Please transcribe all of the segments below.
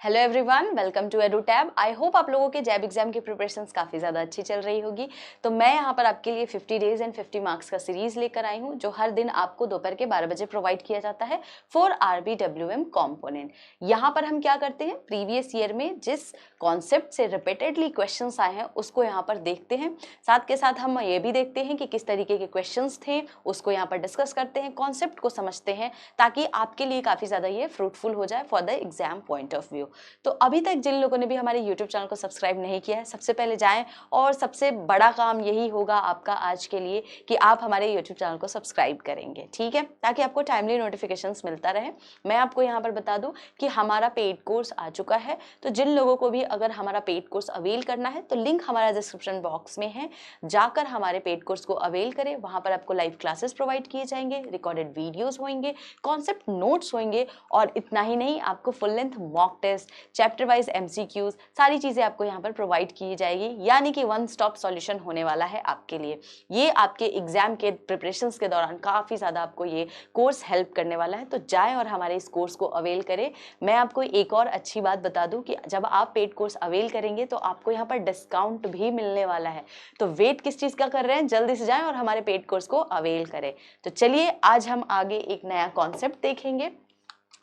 Hello everyone, welcome to edu tab. I hope आप लोगों के जैब एग्जाम की प्रिपरेशंस काफ़ी ज़्यादा अच्छी चल रही होगी। तो मैं यहाँ पर आपके लिए 50 डेज एंड 50 मार्क्स का सीरीज लेकर आई हूँ, जो हर दिन आपको दोपहर के 12 बजे प्रोवाइड किया जाता है फॉर RBWM कॉम्पोनेंट। यहाँ पर हम क्या करते हैं, प्रीवियस ईयर में जिस कॉन्सेप्ट से रिपीटेडली क्वेश्चंस आए हैं उसको यहाँ पर देखते हैं। साथ के साथ हम ये भी देखते हैं कि किस तरीके के क्वेश्चंस थे, उसको यहाँ पर डिस्कस करते हैं, कॉन्सेप्ट को समझते हैं, ताकि आपके लिए काफ़ी ज़्यादा ये फ्रूटफुल हो जाए for the exam point of view. तो अभी तक जिन लोगों ने भी हमारे YouTube चैनल को सब्सक्राइब नहीं किया है, सबसे पहले जाएं, और सबसे बड़ा काम यही होगा आपका आज के लिए कि आप हमारे YouTube चैनल को सब्सक्राइब करेंगे, ठीक है, ताकि आपको टाइमली नोटिफिकेशंस मिलता रहे। मैं आपको यहाँ पर बता दूं कि हमारा पेड कोर्स आ चुका है, तो जिन लोगों को भी अगर हमारा पेड कोर्स अवेल करना है तो लिंक हमारा डिस्क्रिप्शन बॉक्स में है, जाकर हमारे पेड कोर्स को अवेल करें। वहाँ पर आपको लाइव क्लासेस प्रोवाइड किए जाएंगे, रिकॉर्डेड वीडियोज़ होंगे, कॉन्सेप्ट नोट्स होंगे, और इतना ही नहीं, आपको full length mock test, chapter wise MCQs, सारी चीज़ें आपको यहाँ पर प्रोवाइड की जाएगी। यानी कि वन स्टॉप सॉल्यूशन होने वाला है आपके लिए। ये आपके एग्जाम के प्रिपरेशंस के दौरान काफ़ी ज़्यादा आपको ये कोर्स हेल्प करने वाला है। तो जाएं और हमारे इस कोर्स को अवेल करें। मैं आपको एक और अच्छी बात बता दूं कि जब आप पेड कोर्स अवेल करेंगे तो आपको यहाँ पर डिस्काउंट भी मिलने वाला है। तो वेट किस चीज़ का कर रहे हैं, जल्दी से जाएं और हमारे पेड कोर्स को अवेल करें। तो चलिए आज हम आगे एक नया कॉन्सेप्ट देखेंगे।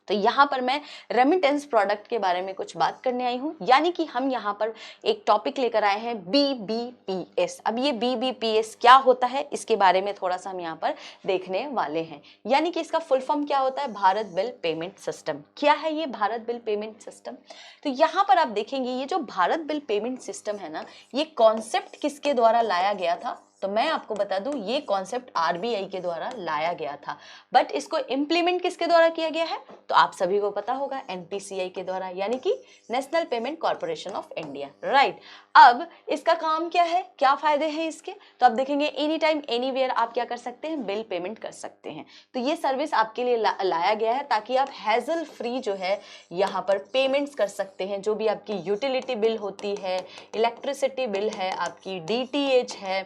तो यहाँ पर मैं रेमिटेंस प्रोडक्ट के बारे में कुछ बात करने आई हूँ, यानी कि हम यहाँ पर एक टॉपिक लेकर आए हैं BBPS। अब ये BBPS क्या होता है, इसके बारे में थोड़ा सा हम यहाँ पर देखने वाले हैं। यानी कि इसका फुल फॉर्म क्या होता है, भारत बिल पेमेंट सिस्टम। क्या है ये भारत बिल पेमेंट सिस्टम? तो यहाँ पर आप देखेंगे ये जो भारत बिल पेमेंट सिस्टम है ना, ये कॉन्सेप्ट किसके द्वारा लाया गया था? तो मैं आपको बता दूं ये कॉन्सेप्ट RBI के द्वारा लाया गया था, बट इसको इम्प्लीमेंट किसके द्वारा किया गया है? तो आप सभी को पता होगा, NPCI के द्वारा, यानी कि national payment corporation of India, right. अब इसका काम क्या है, क्या फायदे हैं इसके? तो आप देखेंगे एनी टाइम एनीवेयर आप क्या कर सकते हैं, बिल पेमेंट कर सकते हैं। तो ये सर्विस आपके लिए लाया गया है ताकि आप हैजल फ्री जो है यहाँ पर पेमेंट्स कर सकते हैं। जो भी आपकी यूटिलिटी बिल होती है, इलेक्ट्रिसिटी बिल है, आपकी DTH है,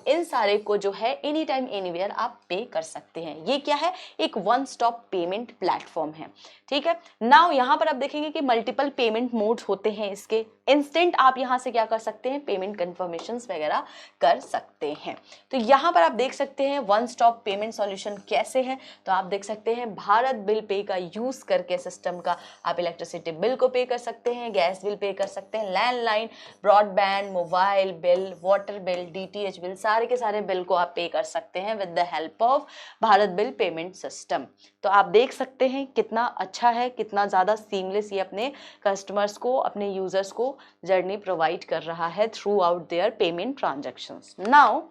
इन सारे को जो है एनी टाइम एनीवेयर आप पे कर सकते हैं। ये क्या है, एक वन स्टॉप पेमेंट प्लेटफॉर्म है, ठीक है। नाउ यहाँ पर आप देखेंगे कि मल्टीपल पेमेंट मोड्स होते हैं इसके। इंस्टेंट आप यहाँ से क्या कर सकते हैं, पेमेंट कंफर्मेशंस वगैरह कर सकते हैं। तो यहाँ पर आप देख सकते हैं वन स्टॉप पेमेंट सॉल्यूशन कैसे है। तो आप देख सकते हैं भारत बिल पे का यूज करके सिस्टम का आप इलेक्ट्रिसिटी बिल को पे कर सकते हैं, गैस बिल पे कर सकते हैं, landline, broadband, mobile bill, water bill, DTH bill, सारे के सारे बिल को आप पे कर सकते हैं with the help of Bharat bill payment system. तो आप देख सकते हैं कितना अच्छा है, कितना ज़्यादा सीमलेस ये अपने कस्टमर्स को, अपने यूजर्स को जर्नी प्रोवाइड कर रहा है through out there payment transactions. Now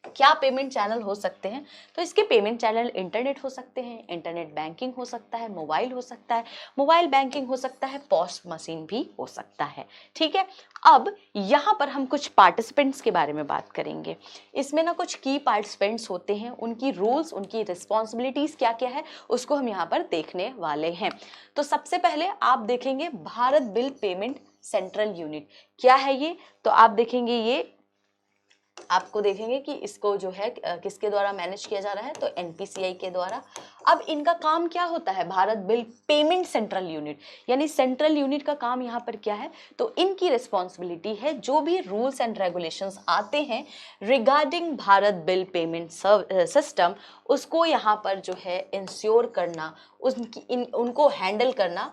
क्या पेमेंट चैनल हो सकते हैं? तो इसके पेमेंट चैनल इंटरनेट हो सकते हैं, इंटरनेट बैंकिंग हो सकता है, मोबाइल हो सकता है, मोबाइल बैंकिंग हो सकता है, पॉस मशीन भी हो सकता है, ठीक है। अब यहाँ पर हम कुछ पार्टिसिपेंट्स के बारे में बात करेंगे। इसमें ना कुछ की पार्टिसिपेंट्स होते हैं, उनकी रूल्स, उनकी रिस्पॉन्सिबिलिटीज क्या क्या है, उसको हम यहाँ पर देखने वाले हैं। तो सबसे पहले आप देखेंगे Bharat bill payment central unit. क्या है ये? तो आप देखेंगे ये आपको देखेंगे कि इसको जो है किसके द्वारा मैनेज किया जा रहा है, तो NPCI के द्वारा। अब इनका काम क्या होता है, Bharat bill payment central unit, यानी सेंट्रल यूनिट का काम यहाँ पर क्या है? तो इनकी रिस्पॉन्सिबिलिटी है जो भी रूल्स एंड रेगुलेशंस आते हैं regarding Bharat bill payment system, उसको यहाँ पर जो है इंश्योर करना, उनको हैंडल करना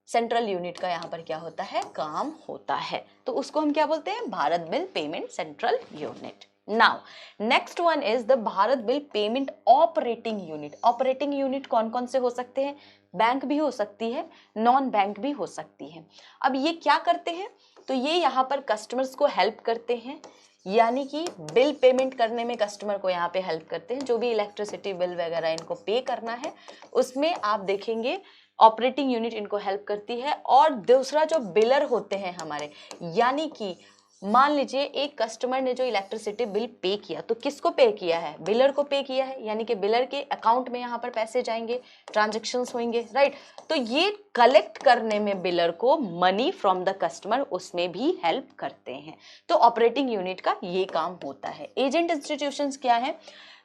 सेंट्रल यूनिट का यहाँ पर क्या होता है, काम होता है। तो उसको हम क्या बोलते हैं, Bharat bill payment central unit. Now next one is the Bharat bill payment operating unit. Operating unit कौन कौन से हो सकते हैं? बैंक भी हो सकती है, नॉन बैंक भी हो सकती है। अब ये क्या करते हैं? तो ये यहाँ पर कस्टमर्स को हेल्प करते हैं, यानी कि बिल पेमेंट करने में कस्टमर को यहाँ पे हेल्प करते हैं। जो भी इलेक्ट्रिसिटी बिल वगैरह इनको पे करना है उसमें आप देखेंगे ऑपरेटिंग यूनिट इनको हेल्प करती है। और दूसरा जो बिलर होते हैं हमारे, यानी कि मान लीजिए एक कस्टमर ने जो इलेक्ट्रिसिटी बिल पे किया, तो किसको पे किया है, बिलर को पे किया है, यानी कि बिलर के अकाउंट में यहाँ पर पैसे जाएंगे, ट्रांजैक्शंस होंगे, राइट। तो ये कलेक्ट करने में बिलर को मनी फ्रॉम द कस्टमर, उसमें भी हेल्प करते हैं। तो ऑपरेटिंग यूनिट का ये काम होता है। एजेंट इंस्टीट्यूशंस क्या है?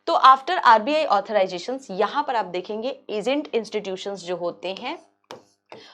तो आफ्टर RBI ऑथराइजेशंस, यहाँ पर आप देखेंगे एजेंट इंस्टीट्यूशंस जो होते हैं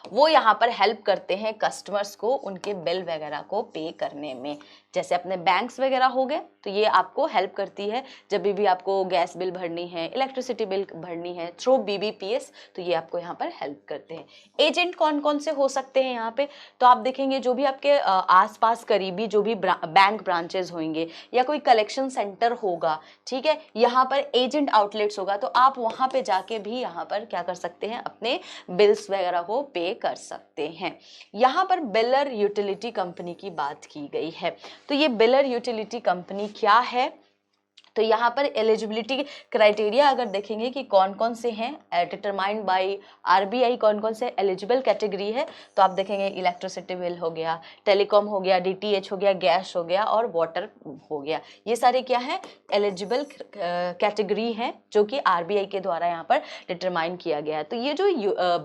वो यहाँ पर हेल्प करते हैं कस्टमर्स को उनके बिल वगैरह को पे करने में। जैसे अपने बैंक्स वगैरह हो गए तो ये आपको हेल्प करती है जब भी आपको गैस बिल भरनी है, इलेक्ट्रिसिटी बिल भरनी है थ्रू बीबीपीएस, तो ये आपको यहाँ पर हेल्प करते हैं। एजेंट कौन कौन से हो सकते हैं यहाँ पे, तो आप देखेंगे जो भी आपके आसपास करीबी जो भी बैंक ब्रांचेस होंगे या कोई कलेक्शन सेंटर होगा, ठीक है, यहाँ पर एजेंट आउटलेट्स होगा, तो आप वहाँ पे जाके भी यहाँ पर क्या कर सकते हैं, अपने बिल्स वगैरह को पे कर सकते हैं। यहाँ पर बिलर यूटिलिटी कंपनी की बात की गई है, तो ये बिलर यूटिलिटी कंपनी क्या है, तो यहाँ पर एलिजिबिलिटी क्राइटेरिया अगर देखेंगे कि कौन कौन से हैं डिटरमाइंड बाय आरबीआई, कौन कौन से एलिजिबल कैटेगरी है, तो आप देखेंगे इलेक्ट्रिसिटी बिल हो गया, टेलीकॉम हो गया, डीटीएच हो गया, गैस हो गया और वाटर हो गया, ये सारे क्या है एलिजिबल कैटेगरी हैं जो कि आरबीआई के द्वारा यहाँ पर डिटरमाइन किया गया है। तो ये जो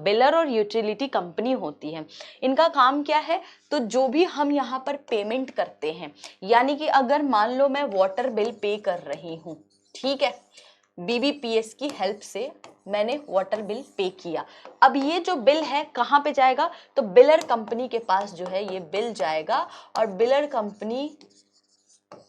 बिलर और यूटिलिटी कंपनी होती है, इनका काम क्या है, तो जो भी हम यहाँ पर पेमेंट करते हैं, यानी कि अगर मान लो मैं वाटर बिल पे कर रही हूँ, ठीक है, बीबीपीएस की हेल्प से मैंने वाटर बिल पे किया, अब ये जो बिल है कहाँ पे जाएगा, तो बिलर कंपनी के पास जो है ये बिल जाएगा और बिलर कंपनी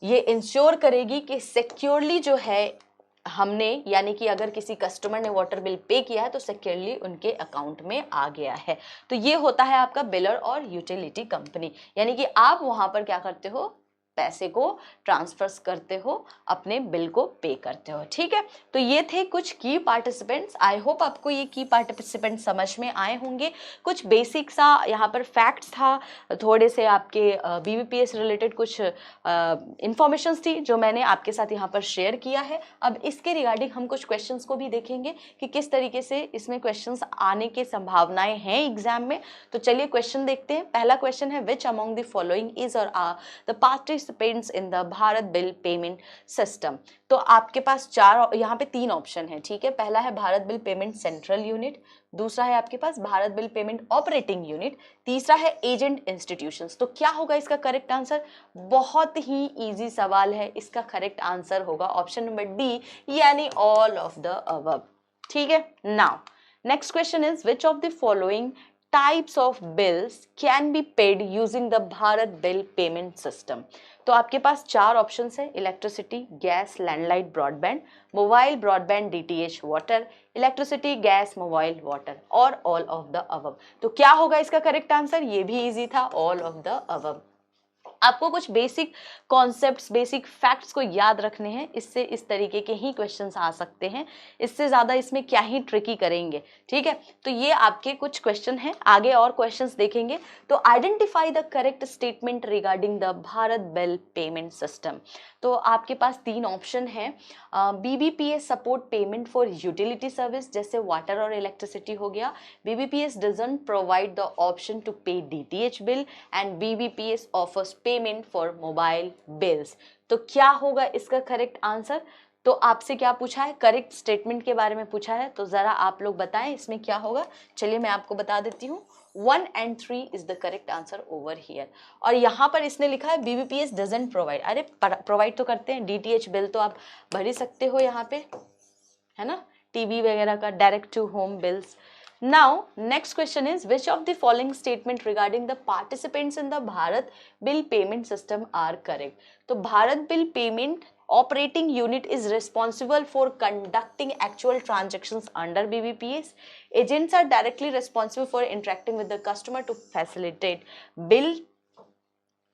ये इंश्योर करेगी कि सिक्योरली जो है हमने, यानी कि अगर किसी कस्टमर ने वाटर बिल पे किया है तो सिक्योरली उनके अकाउंट में आ गया है। तो ये होता है आपका बिलर और यूटिलिटी कंपनी, यानी कि आप वहां पर क्या करते हो, पैसे को ट्रांसफर करते हो, अपने बिल को पे करते हो, ठीक है। तो ये थे कुछ की पार्टिसिपेंट्स। आई होप आपको ये की पार्टिसिपेंट समझ में आए होंगे। कुछ बेसिक सा यहाँ पर फैक्ट्स था, थोड़े से आपके बीबीपीएस रिलेटेड कुछ इंफॉर्मेशंस थी जो मैंने आपके साथ यहाँ पर शेयर किया है। अब इसके रिगार्डिंग हम कुछ क्वेश्चंस को भी देखेंगे कि किस तरीके से इसमें क्वेश्चंस आने की संभावनाएं हैं एग्जाम में। तो चलिए क्वेश्चन देखते हैं। पहला क्वेश्चन है, which among the following is और are the participants in the Bharat bill payment system. तो आपके पास यहाँ पे 3 ऑप्शन है, ठीक है। पहला है Bharat bill payment central unit, दूसरा है आपके पास Bharat bill payment operating unit, तीसरा है एजेंट इंस्टीट्यूशंस। तो क्या होगा इसका करेक्ट आंसर, बहुत ही इजी सवाल है, इसका करेक्ट आंसर होगा ऑप्शन नंबर डी, यानी ऑल ऑफ द अबव, ठीक है। Now next question is, which of the following types of bills can be paid using the Bharat bill payment system. तो आपके पास 4 ऑप्शंस है, electricity, gas, landline, broadband, mobile, broadband, DTH, water, electricity, gas, mobile, water और all of the above. तो क्या होगा इसका correct answer, ये भी इजी था, ऑल ऑफ द अबव। आपको कुछ बेसिक कॉन्सेप्ट्स, बेसिक फैक्ट्स को याद रखने हैं, इससे इस तरीके के ही क्वेश्चंस आ सकते हैं, इससे ज्यादा इसमें क्या ही ट्रिकी करेंगे, ठीक है। तो ये आपके कुछ क्वेश्चन हैं, आगे और क्वेश्चंस देखेंगे। तो identify the correct statement regarding the Bharat bill payment system. तो आपके पास 3 ऑप्शन है, BBPS support payment for utility service, जैसे वाटर और इलेक्ट्रिसिटी हो गया, BBPS doesn't provide the option to pay DTH bill and BBPS offers payment for mobile bills. तो क्या होगा इसका करेक्ट आंसर, तो आपसे क्या पूछा है, करेक्ट स्टेटमेंट के बारे में पूछा है, तो जरा आप लोग बताएं इसमें क्या होगा। चलिए मैं आपको बता देती हूँ, 1 and 3 is the correct answer over here. और यहाँ पर इसने लिखा है बीबीपीएस डजंट प्रोवाइड, अरे प्रोवाइड तो करते हैं, डीटीएच बिल तो आप भर ही सकते हो यहाँ पे, है ना, टीवी वगैरह का direct to home bills. Now, next question is, which of the following statement regarding the participants in the Bharat Bill Payment System are correct? तो Bharat bill payment operating unit is responsible for conducting actual transactions under BBPS. Agents are directly responsible for interacting with the customer to facilitate bill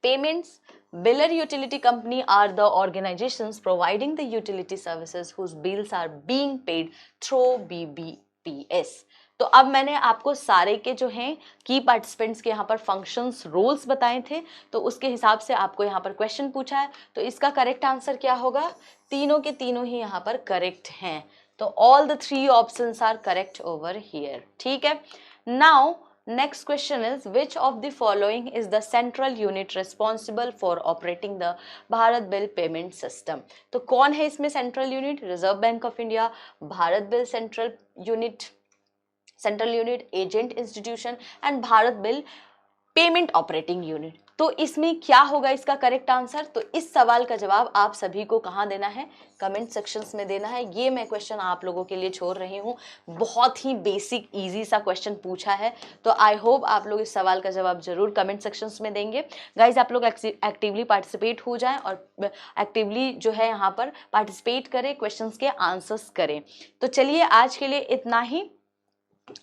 payments. Biller utility company are the organizations providing the utility services whose bills are being paid through BBPS. तो अब मैंने आपको सारे के जो हैं की participants के यहाँ पर फंक्शंस, रोल्स बताए थे, तो उसके हिसाब से आपको यहाँ पर क्वेश्चन पूछा है। तो इसका करेक्ट आंसर क्या होगा, तीनों के तीनों ही यहाँ पर करेक्ट हैं। तो all the 3 options are correct over here, ठीक है। Now next question is, which of the following is the central unit responsible for operating the Bharat bill payment system. तो कौन है इसमें central unit, reserve bank of India, Bharat bill central unit, agent institution and Bharat bill payment operating unit. तो इसमें क्या होगा इसका correct answer? तो इस सवाल का जवाब आप सभी को कहाँ देना है? कमेंट सेक्शंस में देना है। ये मैं क्वेश्चन आप लोगों के लिए छोड़ रही हूँ, बहुत ही बेसिक इजी सा क्वेश्चन पूछा है। तो आई होप आप लोग इस सवाल का जवाब जरूर कमेंट सेक्शंस में देंगे। गाइज आप लोग एक्टिवली पार्टिसिपेट हो जाएं और एक्टिवली जो है यहाँ पर पार्टिसिपेट करें, क्वेश्चंस के आंसर्स करें। तो चलिए आज के लिए इतना ही।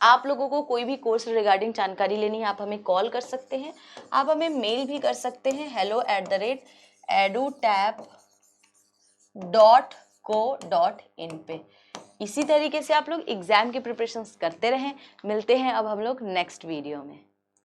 आप लोगों को कोई भी कोर्स रिगार्डिंग जानकारी लेनी है, आप हमें कॉल कर सकते हैं, आप हमें मेल भी कर सकते हैं hello@edutab.co.in पे। इसी तरीके से आप लोग एग्जाम की प्रिपरेशंस करते रहें। मिलते हैं अब हम लोग नेक्स्ट वीडियो में।